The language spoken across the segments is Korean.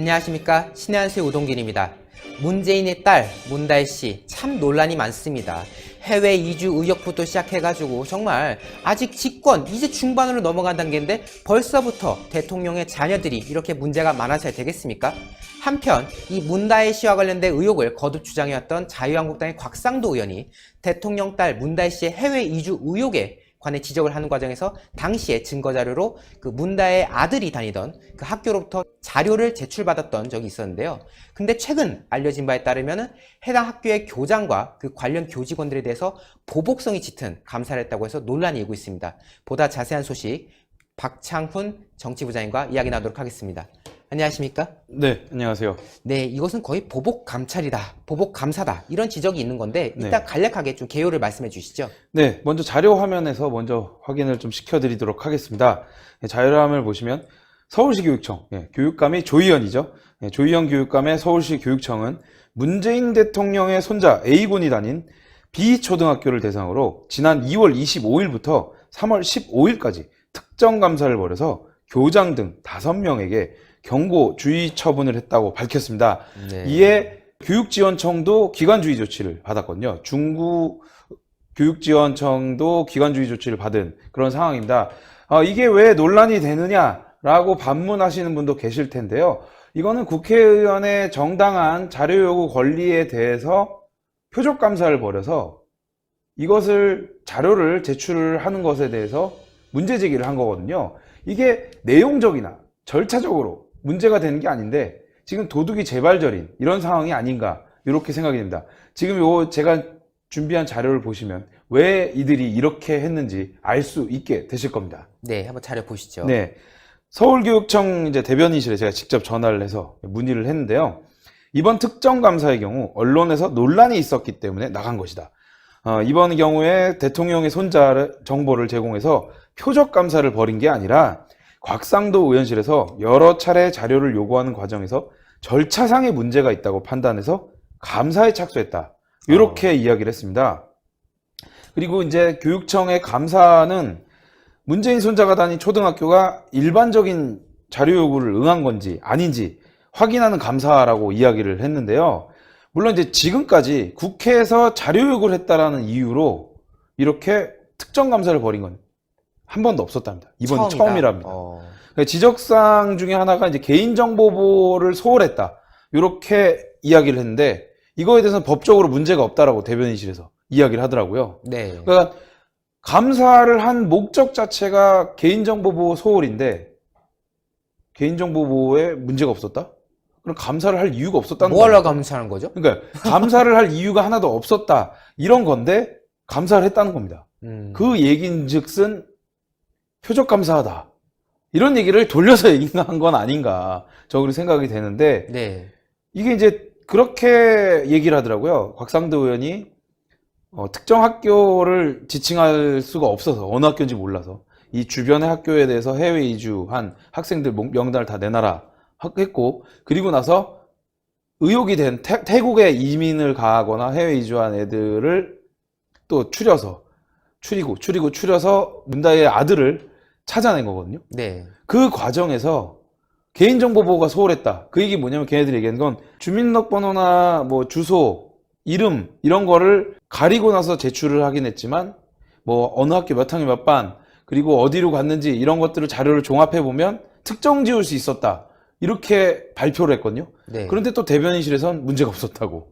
안녕하십니까, 신의 한수의 우동길입니다. 문재인의 딸 문다혜씨 참 논란이 많습니다. 해외 이주 의혹부터 시작해가지고 정말 아직 집권 이제 중반으로 넘어간 단계인데 벌써부터 대통령의 자녀들이 이렇게 문제가 많아져야 되겠습니까? 한편 이 문다혜씨와 관련된 의혹을 거듭 주장해왔던 자유한국당의 곽상도 의원이 대통령 딸 문다혜씨의 해외 이주 의혹에 관해 지적을 하는 과정에서 당시에 증거자료로 그 문다의 아들이 다니던 그 학교로부터 자료를 제출받았던 적이 있었는데요. 근데 최근 알려진 바에 따르면은 해당 학교의 교장과 그 관련 교직원들에 대해서 보복성이 짙은 감사를 했다고 해서 논란이 일고 있습니다. 보다 자세한 소식 박창훈 정치부장님과 이야기 나누도록 하겠습니다. 안녕하십니까? 네, 안녕하세요. 네, 이것은 거의 보복 감찰이다, 보복 감사다 이런 지적이 있는 건데 일단 간략하게 좀 개요를 말씀해 주시죠. 네, 먼저 자료 화면에서 먼저 확인을 좀 시켜드리도록 하겠습니다. 자료 화면을 보시면 서울시 교육청, 교육감이 조희연이죠. 조희연 교육감의 서울시 교육청은 문재인 대통령의 손자 A군이 다닌 B초등학교를 대상으로 지난 2월 25일부터 3월 15일까지 특정 감사를 벌여서 교장 등 5명에게 경고 주의 처분을 했다고 밝혔습니다. 네. 이에 교육지원청도 기관주의 조치를 받았거든요. 중구 교육지원청도 기관주의 조치를 받은 그런 상황입니다. 이게 왜 논란이 되느냐라고 반문하시는 분도 계실 텐데요. 이거는 국회의원의 정당한 자료 요구 권리에 대해서 표적 감사를 벌여서 이것을 자료를 제출하는 것에 대해서 문제 제기를 한 거거든요. 이게 내용적이나 절차적으로 문제가 되는 게 아닌데 지금 도둑이 재발절인 이런 상황이 아닌가 이렇게 생각이 됩니다. 지금 제가 준비한 자료를 보시면 왜 이들이 이렇게 했는지 알 수 있게 되실 겁니다. 네, 한번 자료 보시죠. 네, 서울교육청 이제 대변인실에 제가 직접 전화를 해서 문의를 했는데요. 이번 특정 감사의 경우 언론에서 논란이 있었기 때문에 나간 것이다. 이번 경우에 대통령의 손자 정보를 제공해서 표적 감사를 벌인 게 아니라 곽상도 의원실에서 여러 차례 자료를 요구하는 과정에서 절차상의 문제가 있다고 판단해서 감사에 착수했다. 이렇게 이야기를 했습니다. 그리고 이제 교육청의 감사는 문재인 손자가 다닌 초등학교가 일반적인 자료 요구를 응한 건지 아닌지 확인하는 감사라고 이야기를 했는데요. 물론 이제 지금까지 국회에서 자료 요구를 했다라는 이유로 이렇게 특정 감사를 벌인 건 한 번도 없었답니다. 이번이 처음이랍니다. 지적사항 중에 하나가 이제 개인정보 보호를 소홀했다. 이렇게 이야기를 했는데 이거에 대해서는 법적으로 문제가 없다라고 대변인실에서 이야기를 하더라고요. 네. 그러니까 감사를 한 목적 자체가 개인정보 보호 소홀인데 개인정보 보호에 문제가 없었다? 그럼 감사를 할 이유가 없었다는 거예요. 뭐 하려고 감사하는 거죠? 그러니까 감사를 할 이유가 하나도 없었다. 이런 건데 감사를 했다는 겁니다. 그 얘긴즉슨 표적 감사하다. 이런 얘기를 돌려서 얘기한 건 아닌가. 저그렇게 생각이 되는데 네. 이게 이제 그렇게 얘기를 하더라고요. 곽상도 의원이 특정 학교를 지칭할 수가 없어서 어느 학교인지 몰라서 이 주변의 학교에 대해서 해외 이주한 학생들 명단을 다 내놔라 했고 그리고 나서 의혹이 된 태국에 이민을 가거나 해외 이주한 애들을 또 추려서 문다의 아들을 찾아낸 거거든요. 네. 그 과정에서 개인정보 보호가 소홀했다. 그 얘기 뭐냐면 걔네들이 얘기하는 건 주민등록번호나 뭐 주소, 이름 이런 거를 가리고 나서 제출을 하긴 했지만 뭐 어느 학교 몇 학년 몇 반 그리고 어디로 갔는지 이런 것들을 자료를 종합해 보면 특정 지을 수 있었다. 이렇게 발표를 했거든요. 네. 그런데 또 대변인실에선 문제가 없었다고.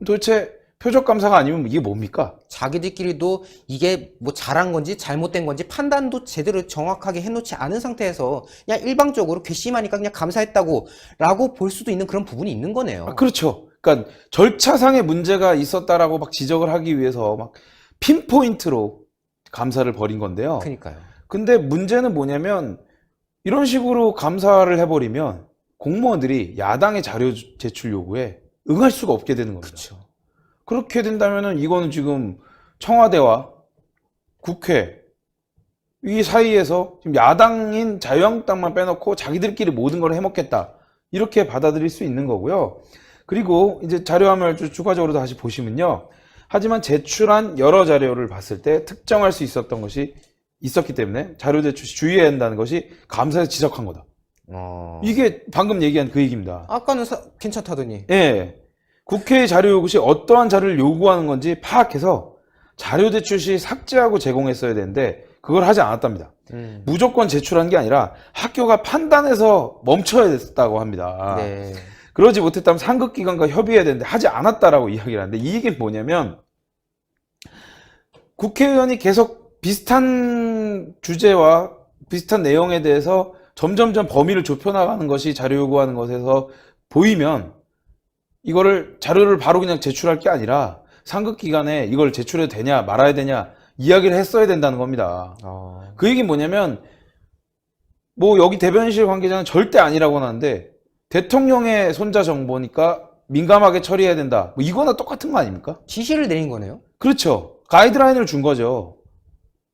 도대체 표적 감사가 아니면 이게 뭡니까? 자기들끼리도 이게 뭐 잘한 건지 잘못된 건지 판단도 제대로 정확하게 해놓지 않은 상태에서 그냥 일방적으로 괘씸하니까 그냥 감사했다고 라고 볼 수도 있는 그런 부분이 있는 거네요. 그렇죠. 그러니까 절차상의 문제가 있었다라고 막 지적을 하기 위해서 막 핀포인트로 감사를 벌인 건데요. 그러니까요. 근데 문제는 뭐냐면 이런 식으로 감사를 해버리면 공무원들이 야당의 자료 제출 요구에 응할 수가 없게 되는 겁니다. 그렇죠. 그렇게 된다면은 이거는 지금 청와대와 국회 이 사이에서 지금 야당인 자유한국당만 빼놓고 자기들끼리 모든 걸 해먹겠다 이렇게 받아들일 수 있는 거고요. 그리고 이제 자료화면을 추가적으로 다시 보시면요. 하지만 제출한 여러 자료를 봤을 때 특정할 수 있었던 것이 있었기 때문에 자료 제출 시 주의해야 한다는 것이 감사에서 지적한 거다. 이게 방금 얘기한 그 얘기입니다. 아까는 괜찮다더니. 예. 국회 자료 요구 시 어떠한 자료를 요구하는 건지 파악해서 자료 제출 시 삭제하고 제공했어야 되는데 그걸 하지 않았답니다. 무조건 제출한 게 아니라 학교가 판단해서 멈춰야 됐다고 합니다. 네. 그러지 못했다면 상급기관과 협의해야 되는데 하지 않았다라고 이야기를 하는데 이 얘기는 뭐냐면 국회의원이 계속 비슷한 주제와 비슷한 내용에 대해서 점점점 범위를 좁혀나가는 것이 자료 요구하는 것에서 보이면 이거를 자료를 바로 그냥 제출할 게 아니라 상급기관에 이걸 제출해도 되냐 말아야 되냐 이야기를 했어야 된다는 겁니다. 그 얘기는 뭐냐면 뭐 여기 대변인실 관계자는 절대 아니라고 하는데 대통령의 손자 정보니까 민감하게 처리해야 된다. 뭐 이거나 똑같은 거 아닙니까? 지시를 내린 거네요. 그렇죠. 가이드라인을 준 거죠.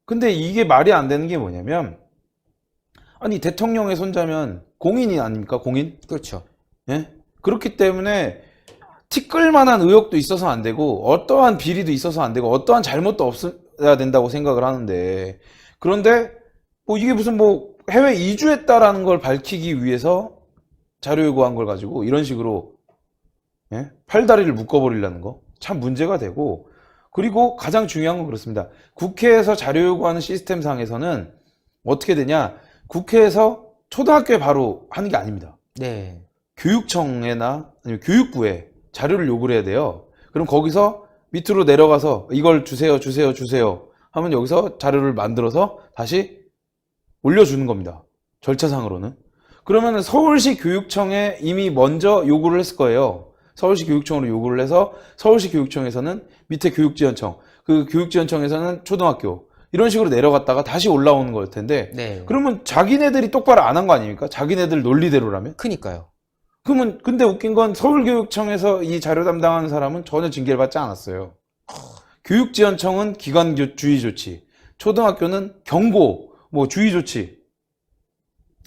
근데 이게 말이 안 되는 게 뭐냐면 아니 대통령의 손자면 공인이 아닙니까? 공인? 그렇죠. 예? 그렇기 때문에 티끌 만한 의혹도 있어서 안 되고 어떠한 비리도 있어서 안 되고 어떠한 잘못도 없어야 된다고 생각을 하는데 그런데 뭐 이게 무슨 뭐 해외 이주했다라는 걸 밝히기 위해서 자료 요구한 걸 가지고 이런 식으로 예? 팔다리를 묶어버리려는 거 참 문제가 되고 그리고 가장 중요한 건 그렇습니다. 국회에서 자료 요구하는 시스템 상에서는 어떻게 되냐 국회에서 초등학교에 바로 하는 게 아닙니다. 네. 교육청에나 아니면 교육부에 자료를 요구를 해야 돼요. 그럼 거기서 밑으로 내려가서 이걸 주세요 하면 여기서 자료를 만들어서 다시 올려주는 겁니다. 절차상으로는. 그러면 서울시 교육청에 이미 먼저 요구를 했을 거예요. 서울시 교육청으로 요구를 해서 서울시 교육청에서는 밑에 교육지원청, 그 교육지원청에서는 초등학교 이런 식으로 내려갔다가 다시 올라오는 거일 텐데 네. 그러면 자기네들이 똑바로 안 한 거 아닙니까? 자기네들 논리대로라면? 그니까요. 그러면 근데 웃긴 건 서울교육청에서 이 자료 담당하는 사람은 전혀 징계를 받지 않았어요. 교육지원청은 기관 주의 조치, 초등학교는 경고, 뭐 주의 조치.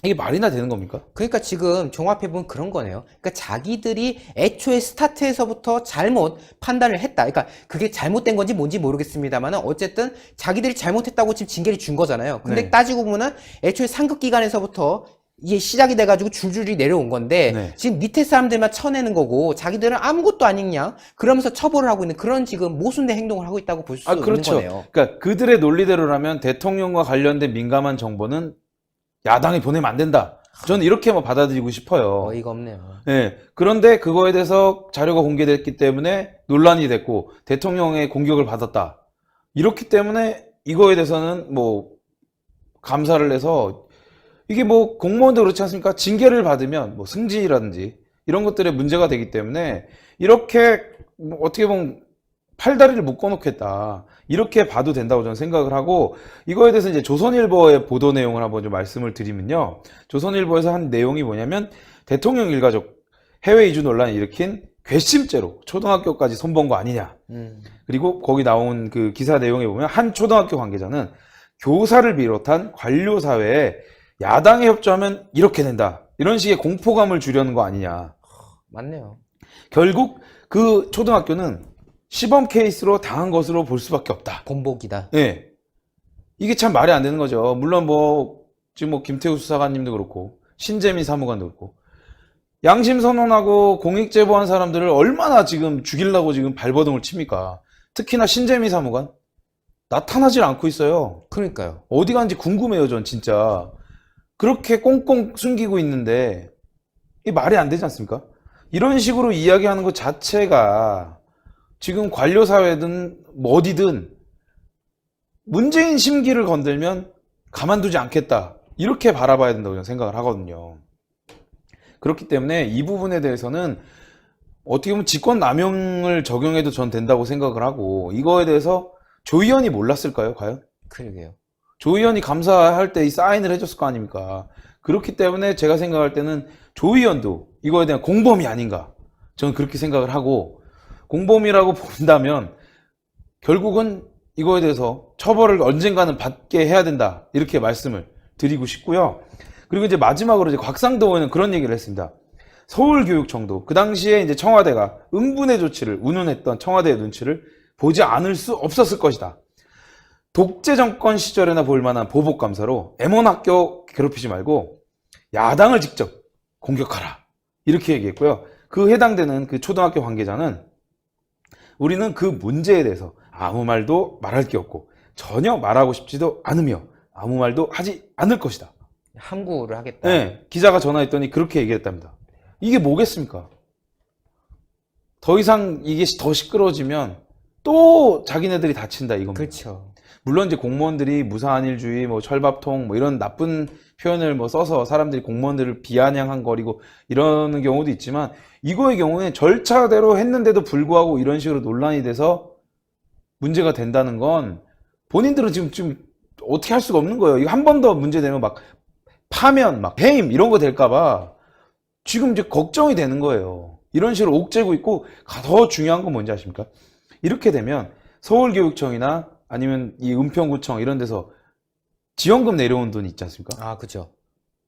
이게 말이나 되는 겁니까? 그러니까 지금 종합해보면 그런 거네요. 그러니까 자기들이 애초에 스타트에서부터 잘못 판단을 했다. 그러니까 그게 잘못된 건지 뭔지 모르겠습니다만 어쨌든 자기들이 잘못했다고 지금 징계를 준 거잖아요. 근데 네. 따지고 보면은 애초에 상급기관에서부터 이게 시작이 돼가지고 줄줄이 내려온 건데 네. 지금 밑에 사람들만 쳐내는 거고 자기들은 아무것도 아닌 양 그러면서 처벌을 하고 있는 그런 지금 모순된 행동을 하고 있다고 볼 수 있는 그렇죠. 거네요. 그러니까 그들의 논리대로라면 대통령과 관련된 민감한 정보는 야당에 보내면 안 된다. 저는 이렇게 뭐 받아들이고 싶어요. 어이가 없네요. 네. 그런데 그거에 대해서 자료가 공개됐기 때문에 논란이 됐고 대통령의 공격을 받았다. 이렇기 때문에 이거에 대해서는 뭐 감사를 해서 이게 뭐 공무원도 그렇지 않습니까? 징계를 받으면 뭐 승진이라든지 이런 것들에 문제가 되기 때문에 이렇게 뭐 어떻게 보면 팔다리를 묶어놓겠다. 이렇게 봐도 된다고 저는 생각을 하고 이거에 대해서 이제 조선일보의 보도 내용을 한번 좀 말씀을 드리면요. 조선일보에서 한 내용이 뭐냐면 대통령 일가족 해외 이주 논란을 일으킨 괘씸죄로 초등학교까지 손본 거 아니냐. 그리고 거기 나온 그 기사 내용에 보면 한 초등학교 관계자는 교사를 비롯한 관료 사회에 야당에 협조하면 이렇게 된다. 이런 식의 공포감을 주려는 거 아니냐. 맞네요. 결국 그 초등학교는 시범 케이스로 당한 것으로 볼 수밖에 없다. 본보기다. 예. 이게 참 말이 안 되는 거죠. 물론 뭐 지금 뭐 김태우 수사관님도 그렇고 신재민 사무관도 그렇고 양심 선언하고 공익 제보한 사람들을 얼마나 지금 죽이려고 지금 발버둥을 칩니까? 특히나 신재민 사무관 나타나질 않고 있어요. 그러니까요. 어디 간지 궁금해요, 전 진짜. 그렇게 꽁꽁 숨기고 있는데 이게 말이 안 되지 않습니까? 이런 식으로 이야기하는 것 자체가 지금 관료사회든 뭐 어디든 문재인 심기를 건들면 가만두지 않겠다. 이렇게 바라봐야 된다고 저는 생각을 하거든요. 그렇기 때문에 이 부분에 대해서는 어떻게 보면 직권남용을 적용해도 전 된다고 생각을 하고 이거에 대해서 조 의원이 몰랐을까요, 과연? 그러게요. 조 의원이 감사할 때 이 사인을 해줬을 거 아닙니까? 그렇기 때문에 제가 생각할 때는 조 의원도 이거에 대한 공범이 아닌가. 저는 그렇게 생각을 하고 공범이라고 본다면 결국은 이거에 대해서 처벌을 언젠가는 받게 해야 된다. 이렇게 말씀을 드리고 싶고요. 그리고 이제 마지막으로 이제 곽상도 의원은 그런 얘기를 했습니다. 서울교육청도 그 당시에 이제 청와대가 응분의 조치를 운운했던 청와대의 눈치를 보지 않을 수 없었을 것이다. 독재 정권 시절에나 볼 만한 보복 감사로 M1 학교 괴롭히지 말고 야당을 직접 공격하라. 이렇게 얘기했고요. 그 해당되는 그 초등학교 관계자는 우리는 그 문제에 대해서 아무 말도 말할 게 없고 전혀 말하고 싶지도 않으며 아무 말도 하지 않을 것이다. 함구를 하겠다. 네, 기자가 전화했더니 그렇게 얘기했답니다. 이게 뭐겠습니까? 더 이상 이게 더 시끄러워지면 또 자기네들이 다친다 이겁니다. 그렇죠. 물론 이제 공무원들이 무사한일주의, 뭐 철밥통, 뭐 이런 나쁜 표현을 뭐 써서 사람들이 공무원들을 비아냥한 거리고 이러는 경우도 있지만 이거의 경우에 절차대로 했는데도 불구하고 이런 식으로 논란이 돼서 문제가 된다는 건 본인들은 지금 어떻게 할 수가 없는 거예요. 이거 한 번 더 문제되면 막 파면, 막 배임 이런 거 될까봐 지금 이제 걱정이 되는 거예요. 이런 식으로 옥죄고 있고 더 중요한 건 뭔지 아십니까? 이렇게 되면 서울교육청이나 아니면 이 은평구청 이런 데서 지원금 내려온 돈 있지 않습니까? 아, 그죠.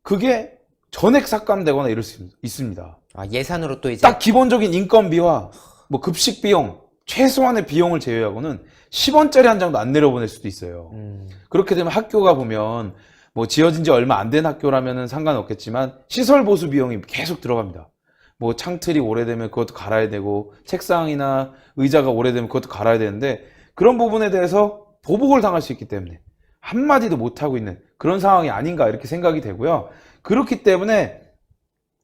그게 전액 삭감되거나 이럴 수 있습니다. 아, 예산으로 또 이제 딱 기본적인 인건비와 뭐 급식 비용, 최소한의 비용을 제외하고는 10원짜리 한 장도 안 내려보낼 수도 있어요. 그렇게 되면 학교가 보면 뭐 지어진 지 얼마 안 된 학교라면은 상관없겠지만 시설 보수 비용이 계속 들어갑니다. 뭐 창틀이 오래되면 그것도 갈아야 되고 책상이나 의자가 오래되면 그것도 갈아야 되는데 그런 부분에 대해서 보복을 당할 수 있기 때문에 한마디도 못하고 있는 그런 상황이 아닌가 이렇게 생각이 되고요. 그렇기 때문에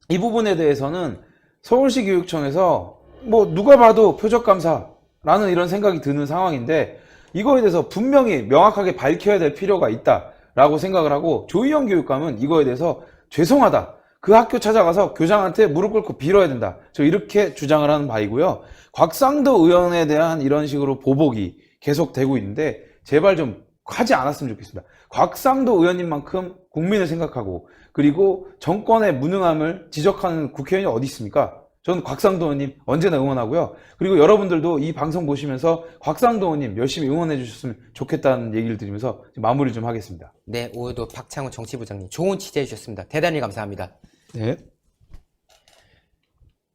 이 부분에 대해서는 서울시 교육청에서 뭐 누가 봐도 표적감사라는 이런 생각이 드는 상황인데 이거에 대해서 분명히 명확하게 밝혀야 될 필요가 있다라고 생각을 하고 조희영 교육감은 이거에 대해서 죄송하다. 그 학교 찾아가서 교장한테 무릎 꿇고 빌어야 된다. 저 이렇게 주장을 하는 바이고요. 곽상도 의원에 대한 이런 식으로 보복이 계속되고 있는데 제발 좀 하지 않았으면 좋겠습니다. 곽상도 의원님만큼 국민을 생각하고 그리고 정권의 무능함을 지적하는 국회의원이 어디 있습니까? 저는 곽상도 의원님 언제나 응원하고요. 그리고 여러분들도 이 방송 보시면서 곽상도 의원님 열심히 응원해 주셨으면 좋겠다는 얘기를 드리면서 마무리 좀 하겠습니다. 네, 오늘도 박창훈 정치부장님 좋은 취재해 주셨습니다. 대단히 감사합니다. 네.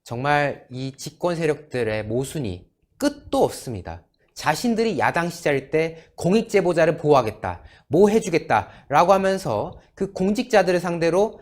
정말 이 집권 세력들의 모순이 끝도 없습니다. 자신들이 야당 시절일 때 공익제보자를 보호하겠다, 뭐 해주겠다 라고 하면서 그 공직자들을 상대로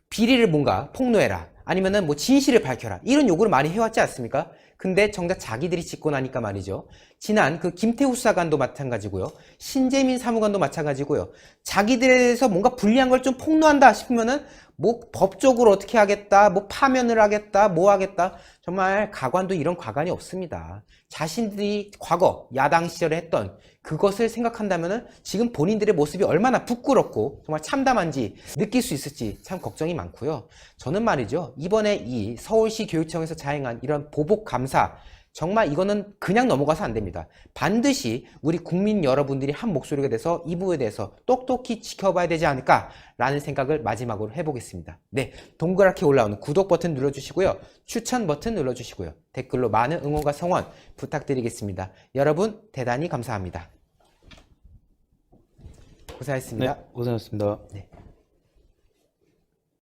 비리를 뭔가 폭로해라, 아니면은 뭐 진실을 밝혀라, 이런 요구를 많이 해왔지 않습니까? 근데 정작 자기들이 짓고 나니까 말이죠. 지난 그 김태우 수사관도 마찬가지고요. 신재민 사무관도 마찬가지고요. 자기들에서 뭔가 불리한 걸 좀 폭로한다 싶으면은 뭐 법적으로 어떻게 하겠다, 뭐 파면을 하겠다, 뭐 하겠다. 정말 가관도 이런 가관이 없습니다. 자신들이 과거 야당 시절에 했던 그것을 생각한다면은 지금 본인들의 모습이 얼마나 부끄럽고 정말 참담한지 느낄 수 있을지 참 걱정이 많고요. 저는 말이죠. 이번에 이 서울시 교육청에서 자행한 이런 보복 감사, 정말 이거는 그냥 넘어가서 안 됩니다. 반드시 우리 국민 여러분들이 한 목소리가 돼서 이 부분에 대해서 똑똑히 지켜봐야 되지 않을까라는 생각을 마지막으로 해보겠습니다. 네, 동그랗게 올라오는 구독 버튼 눌러주시고요. 추천 버튼 눌러주시고요. 댓글로 많은 응원과 성원 부탁드리겠습니다. 여러분 대단히 감사합니다. 고생하셨습니다. 네, 고생하셨습니다. 네.